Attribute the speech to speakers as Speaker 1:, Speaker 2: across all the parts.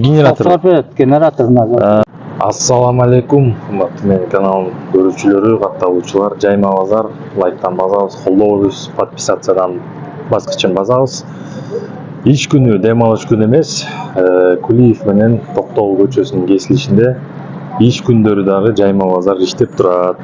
Speaker 1: Генератор.
Speaker 2: Генератор. Ассаламу алейкум, кымбаттуу менин каналдын көрүүчүлөрү, катталуучулар. Жайма базар, лайктан базабыз, колдообуз, подписациядан баскычын базабыз. Иш күнү, дем алыш күнү эмес, Кулиев менен Токтогул көчөсүнүн кесилишинде иш күндөрү дагы Жайма базар иштеп турат.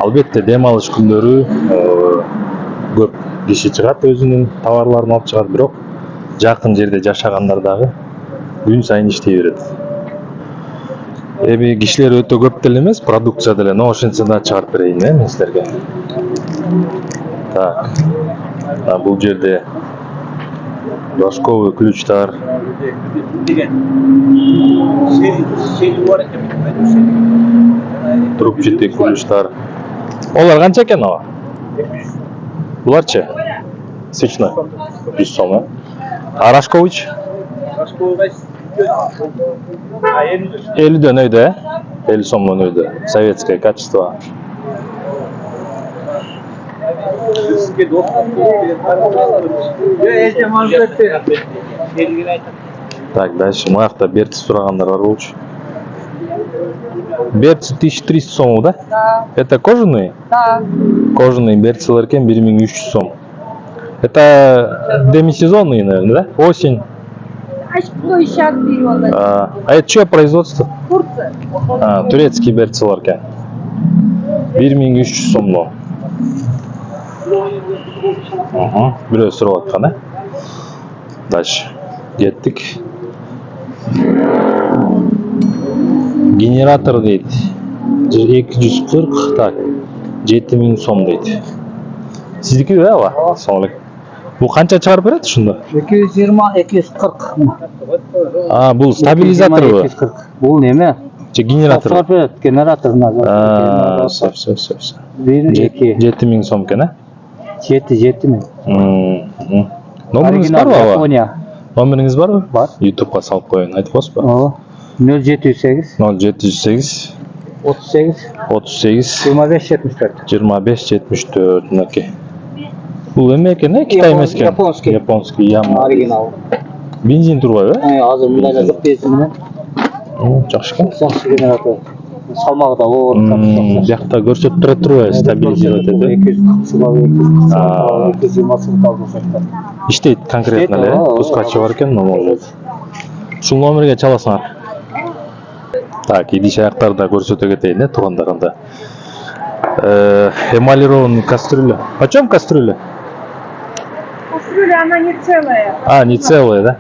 Speaker 2: Албетте дем алыш күндөрү көп киши чыгат, өзүнүн товарларын алып чыгат, бирок жакын жерде жашагандар дагы күн сайын иштей берет. Эми кишилер өтө көп деле эмес, продукция деле, но ошентсе да чыгарып берейин мен силерге. Так. Бул жерде башковый ключтар. Трубчатый ключтар. Олар канча экен ага? Буларчы? Свечной. 100 сом, э? А Рашкович? Рашкович 50 өйдө, э? 50 сомдон өйдө. Советское качество. Так, дальше. Муякта берци сурагандар бар болчу. Берци 1300 сом, да?
Speaker 3: Да.
Speaker 2: Это кожаные?
Speaker 3: Да.
Speaker 2: Кожаные берцилер экен 1300 сом. Это демисезонные, наверное, да? Осень.
Speaker 3: А что сейчас берет?
Speaker 2: А это что производство?
Speaker 3: Турция.
Speaker 2: Турецкий берцилер экен. 1300 сомдон. Бирөө сурап аткан, э? Дальше. Кеттик. Генератор дейт. 240, так. 7000 сом дейт. Сиздики бе ала? Ассаламу алейкум. Бул канча чыгарып берет ушунда?
Speaker 1: 220, 240.
Speaker 2: Бул стабилизаторбу?
Speaker 1: 240. Бул неме?
Speaker 2: Генератор.
Speaker 1: Генератор.
Speaker 2: Все.
Speaker 1: 1, 2.
Speaker 2: 7000 сом экен, э?
Speaker 1: 7000.
Speaker 2: Номериңиз барбы ала?
Speaker 1: Япония.
Speaker 2: Номериңиз барбы?
Speaker 1: Бар.
Speaker 2: YouTube'га салып коеюн, айтып коесузбу?
Speaker 1: 078
Speaker 2: 0708
Speaker 1: 38
Speaker 2: 38
Speaker 1: 25 74.
Speaker 2: 25-74, мынакей. Бул эме экен, э? Китай эмес экен?
Speaker 1: Японский.
Speaker 2: Японский яма.
Speaker 1: Оригинал.
Speaker 2: Бензин турбайбы, э?
Speaker 1: Азыр мындай жок бензин менен.
Speaker 2: Жакшы экен.
Speaker 1: Жакшы генератор. Салмагы да оор.
Speaker 2: Биякта көрсөтүп турат турбайбы, стабилизировать этет.
Speaker 1: 240 сулак, 220 сулак болсоктор.
Speaker 2: Иштейт конкретно эле, пускачы бар экен, может. Ушул номерге чаласыңар. Так, идиш аяктарды да көрсөтө кетейин, туугандарымда. Эмалированный кастрюля. Почем кастрюля?
Speaker 3: Кастрюля, она не целая.
Speaker 2: Не целая, да?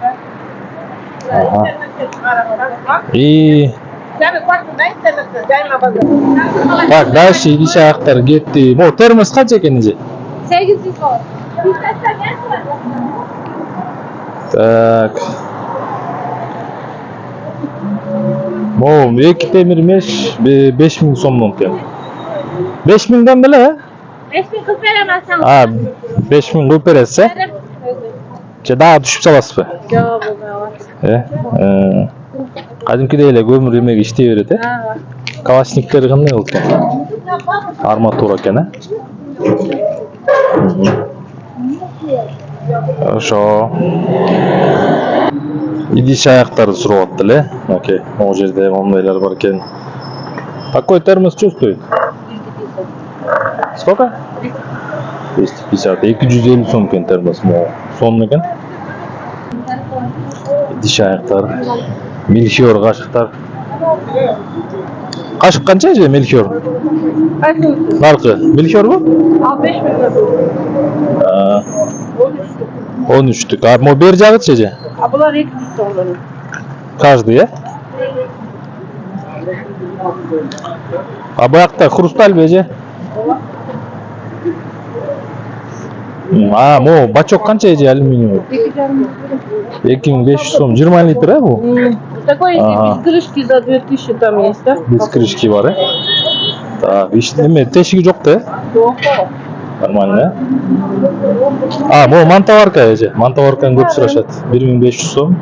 Speaker 2: Ага. И... Так, дальше идиш аяктар кетти. Термос канча экен эже?
Speaker 3: 800 сом.
Speaker 2: Так. Эки темир меш 5000 сомдон экен. 5000ден беле, э?
Speaker 3: 5000 кылып берем алсаң.
Speaker 2: 5000 кылып бересиз, э? Же дагы түшүп саласызбы?
Speaker 3: Жок, болбойт.
Speaker 2: Кадимкидей эле көмүр эмеге иштей берет, э? Калашниктери кандай болот экен? Арматура экен, э? Ошо. Идиш аяктарды сурап атты эле. Окей, могу жерде мондайлар бар экен. Такой термос что стоит? Сколько? 250. 250 сом экен термос. Сом экен. Идиш аяктар. Мельхиор кашыктар. Кашык канча же мельхиор? Наркы. Мельхиорбу?
Speaker 3: 5000
Speaker 2: 13'tük. Mo бер жагычы же?
Speaker 3: Булар 2000 сом.
Speaker 2: Каждый, э? Буякта хрусталь же? Мо бачок канча же алюминий? 2500 сом. 20 литр, э, бу?
Speaker 3: Такой без крышки за 2000 там есть, да?
Speaker 2: Без крышки бар, э? Так, эме тешиги жок да, э?
Speaker 3: Жок.
Speaker 2: Нормально, э? Мо мантоварка же. Мантоварканы көп сурашат. 1500 сом.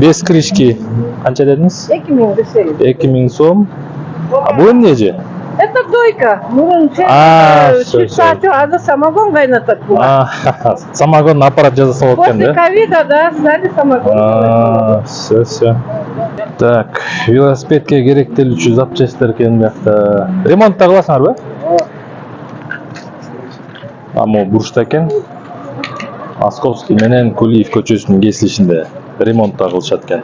Speaker 2: Без крышки. Канча дедиңиз?
Speaker 3: 2000 десеңиз.
Speaker 2: 2000 сом. Бул эмне же?
Speaker 3: Это дойка. Мурун чуть сату, азы самогон кайнатат була.
Speaker 2: Самогон аппарат жасап
Speaker 3: После
Speaker 2: откен, да?
Speaker 3: ковида, да, стали самогон.
Speaker 2: Все. Так, велосипедке керектелүүчү запчастьтер экен биякта. Ремонтта кыласыңарбы? Могу бурчта экен. Московский менен Кулиев көчөсүнүн кесилишинде ремонтта кылышат экен.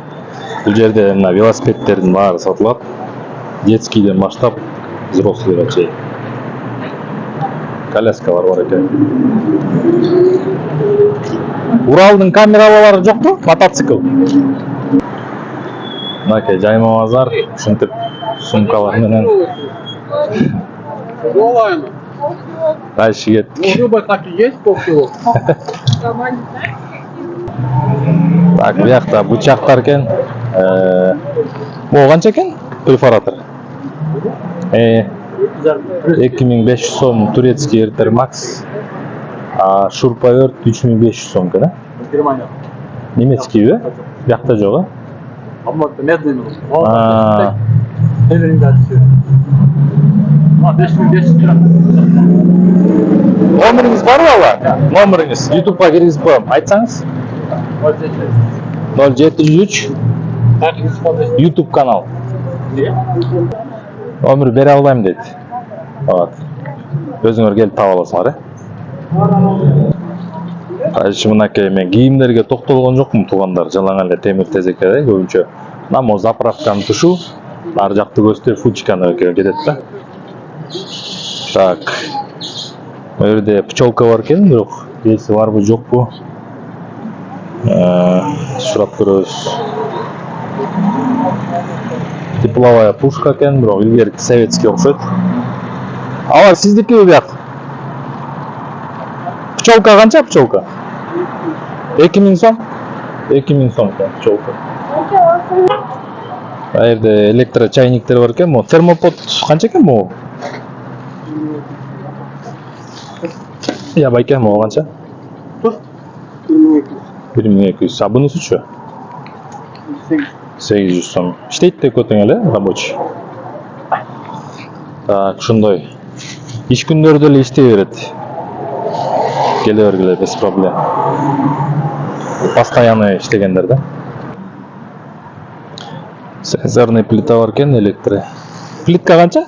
Speaker 2: Бул жерде мына велосипедтердин баары сатылат. Детскийден баштап взрослыйга чейин. Коляскалар бар экен. Уралдын камералары жокпу? Мотоцикл. Мынакей жайма базар, ушинтип сумкалар менен. Дальше кеттик.
Speaker 1: Рыба так и есть полкило.
Speaker 2: Так, биякта бычактар экен. Могу канча экен? Перфоратор. 2500 сом турецкий Эртер Макс. А шурповерт 3500 сом экен,
Speaker 1: Германия.
Speaker 2: Немецкийби? Биякта жок,
Speaker 1: Медленно.
Speaker 2: Номериңиз барбы ала? Номериңиз YouTube'га киргизип коем. Айтсаңыз. 0703 YouTube канал. Номер бере албайм дейт. Вот. Өзүңөр келип таба аласыңар, Кайсы мынакей мен кийимдерге токтолгон жокмун туугандар. Жалаң эле темир тезекеде көбүнчө. Намо заправканын тушу, ар жакты көздөп фучканы кетет да. Так. Бұл жерде пчелка бар екен, бирок эси барбы жокпу? Сурап көрөбүз. Тепловая пушка екен, бирок илгерки советский окшойт. Ала сиздикиби бияк? Пчелка канча пчелка? 2000 сом? 2000 сом екен пчелка. Ал жерде электрочайниктер бар екен, могу термопод канча екен могу? Я байке могу канча? 1200. А бунусучу? 800 сом. Иштейт деп көтөң эле, рабочий. Так, ушундай. Иш күндөрдө эле иштей берет. Келе бергиле без проблем. Постоянно иштегендер да. Сенсорный плита бар экен, электро. Плитка канча?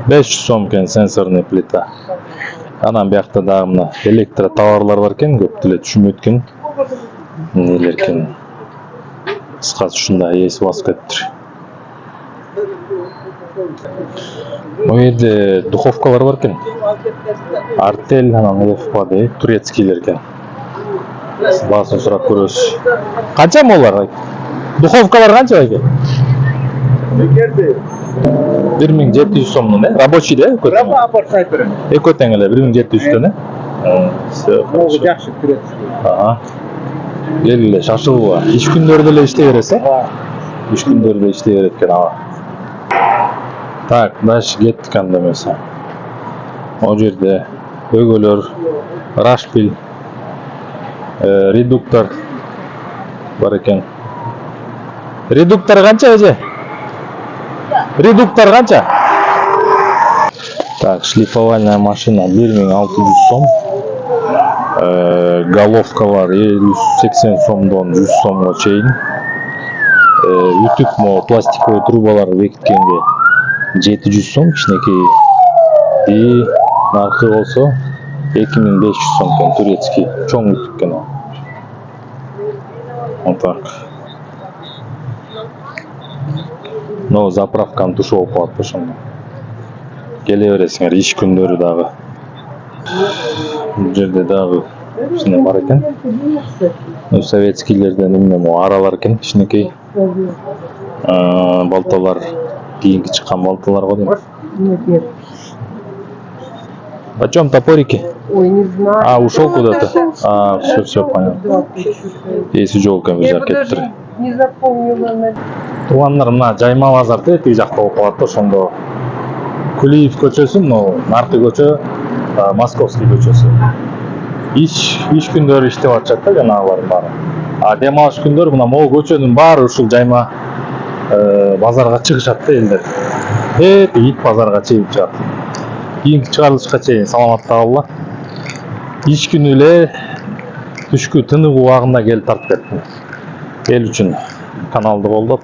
Speaker 2: 500 сом екен сенсорный плита. Анан биякта дагы мына электро товарлар бар экен, көп деле түшүнбөйт экен. Нелер экен? Кыскасы ушундай эси басып кетиптир. Бул жерде духовкалар бар экен. Артель, анан ЛФП, турецкийлер экен. Баасын сурап көрөбүз. Канча молар? Духовкалар канча экен? 1700 сомдун, рабочий да? Эко тең эле 1700төн, Всё.
Speaker 1: Могу жакшы турецкий.
Speaker 2: Келгиле, шашылгыла. Иш күндөрдө эле иштей бересиз, Иш күндөрдө иштей берет экен ага. Так, дальше кеттик анда эмесе. О жерде өгөлөр, рашпиль, редуктор бар экен. Редуктор канча эже? Редуктор канча? Так, шлифовальная машина 1600 сом. Головкалар 80 сомдон 100 сомго чейин. Үтүк мо пластиковый трубалар бекиткенге 700 сом кичинекей. И наркы болсо 2500 сом экен турецкий. Чоң үтүк экен ал. Вот так. Но заправканын тушу болуп калат ошондо. Келе бересиңер иш күндөрү дагы. Бул жерде дагы ушундай бар экен. Советскийлерден эмне мо аралар экен, кичинекей. Балталар, кийинки чыккан балталар го дейм. Почем топорики?
Speaker 3: Ой, не знаю.
Speaker 2: Ушел куда-то? Все, понятно. Эси жок экен
Speaker 3: Я
Speaker 2: биз
Speaker 3: бы даже
Speaker 2: кеттир.
Speaker 3: не запомнила.
Speaker 2: Туугандар, мына жайма базар тиги жакта болуп калат да, ошондо Кулиев көчөсү, наркы көчө, Московский көчөсү. Иш күндөрү иштеп атышат да жанагылардын баары. Дем алыш күндөрү мына могу көчөнүн баары ушул жайма базарга чыгышат да элдер. Ит базарга чейин чыгат. Кийинки чыгарылышка чейин саламатта болгула. Иш күнү эле түшкү тынык убагында келип тартып бердим. Эл үчүн каналды колдоп,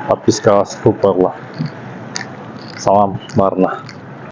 Speaker 2: подпискага басып койгула. Салам баарына.